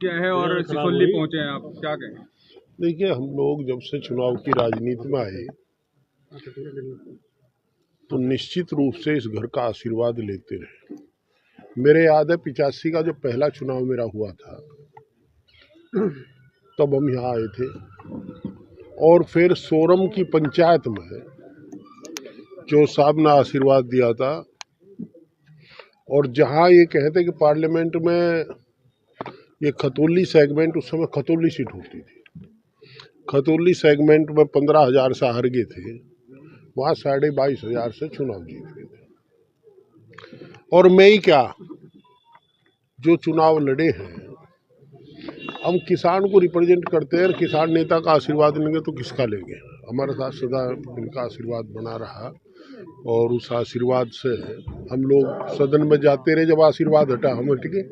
किया है और सिसोली पहुंचे हैं, आप क्या कहें? देखिए, हम लोग जब से चुनाव की राजनीति में आए तो निश्चित रूप से इस घर का आशीर्वाद लेते रहे। मेरे याद है 85 का जब पहला चुनाव मेरा हुआ था तब हम यहाँ आए थे, और फिर सोरम की पंचायत में जो साहब ने आशीर्वाद दिया था, और जहाँ ये कहते कि पार्लियामेंट में ये खतौली सेगमेंट, उस समय खतौली सीट होती थी, खतौली सेगमेंट में 15,000 से हार गए थे, वहाँ 22,500 से चुनाव जीत गए थे। और मैं ही क्या, जो चुनाव लड़े हैं हम किसान को रिप्रेजेंट करते हैं, किसान नेता का आशीर्वाद लेंगे तो किसका लेंगे। हमारे साथ सदा इनका आशीर्वाद बना रहा, और उस आशीर्वाद से हम लोग सदन में जाते रहे। जब आशीर्वाद हटा हम हट गए,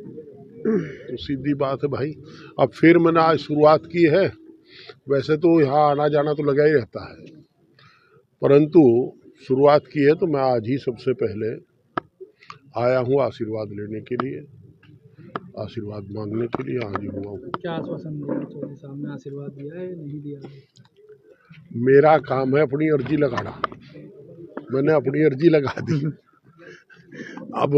तो सीधी बात है भाई। अब फिर मैंने आज शुरुआत की है, वैसे तो यहाँ आना जाना तो लगा ही रहता है, परंतु शुरुआत की है तो मैं आज ही सबसे पहले आया हूँ आशीर्वाद लेने के लिए, आशीर्वाद मांगने के लिए आज ही हुआ हूँ। क्या आश्वासन दिया चौधरी साहब ने? आशीर्वाद दिया है, नहीं दिया? मेरा काम है अपनी अर्जी लगाना, मैंने अपनी अर्जी लगा दी। अब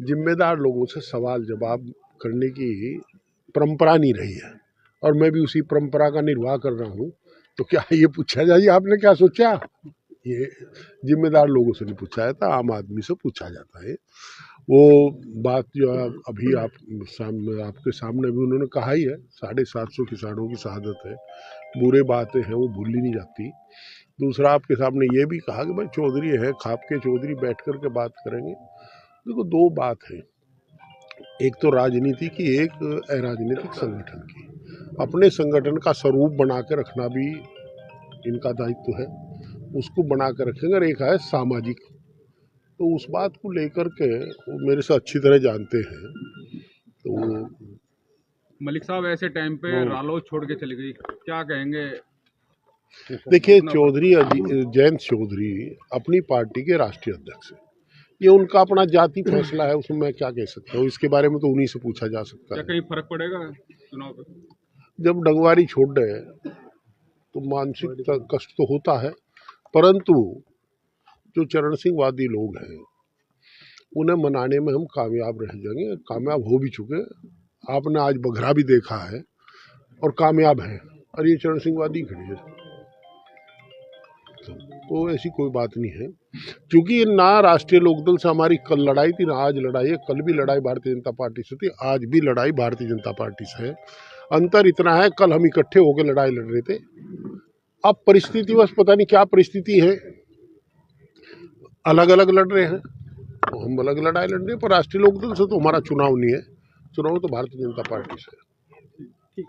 जिम्मेदार लोगों से सवाल जवाब करने की परंपरा नहीं रही है, और मैं भी उसी परंपरा का निर्वाह कर रहा हूँ। तो क्या ये पूछा जाए आपने क्या सोचा? ये जिम्मेदार लोगों से नहीं पूछा जाता, आम आदमी से पूछा जाता है। वो बात जो अभी आपके सामने भी उन्होंने कहा ही है, 750 किसानों की शहादत है, बुरे बातें हैं वो भूली नहीं जाती। दूसरा आपके सामने ये भी कहा कि भाई चौधरी है, खाप के चौधरी बैठ कर के बात करेंगे। देखो, दो बात है, एक तो राजनीति की, एक अराजनीतिक संगठन की। अपने संगठन का स्वरूप बना के रखना भी इनका दायित्व है, उसको बना कर रखेंगे। और एक है सामाजिक, तो उस बात को लेकर के वो मेरे से अच्छी तरह जानते हैं। तो मलिक साहब ऐसे टाइम पे रालोद छोड़ के चली गई, क्या कहेंगे? देखिए, चौधरी जयंत चौधरी अपनी पार्टी के राष्ट्रीय अध्यक्ष है, ये उनका अपना जाति फैसला है, उसमें मैं क्या कह सकता हूँ। इसके बारे में तो उन्हीं से पूछा जा सकता है। क्या कहीं फर्क पड़ेगा चुनाव पे? जब डंगवारी छोड़ रहे तो मानसिक कष्ट तो होता है, परंतु जो चरण सिंह वादी लोग हैं उन्हें मनाने में हम कामयाब रह जाएंगे, कामयाब हो भी चुके। आपने आज बघरा भी देखा है और कामयाब है, और ये चरण सिंह वादी खड़ी है, तो ऐसी कोई बात नहीं है। क्योंकि ना राष्ट्रीय लोकदल से हमारी कल लड़ाई थी, ना आज लड़ाई है। कल भी लड़ाई भारतीय जनता पार्टी से थी, आज भी लड़ाई भारतीय जनता पार्टी से है। अंतर इतना है, कल हम इकट्ठे होकर लड़ाई लड़ रहे थे, अब परिस्थिति बस पता नहीं क्या परिस्थिति है, अलग अलग लड़ रहे हैं। तो हम अलग लड़ाई लड़ रहे हैं, पर राष्ट्रीय लोकदल से तो हमारा चुनाव नहीं है, चुनाव तो भारतीय जनता पार्टी से है।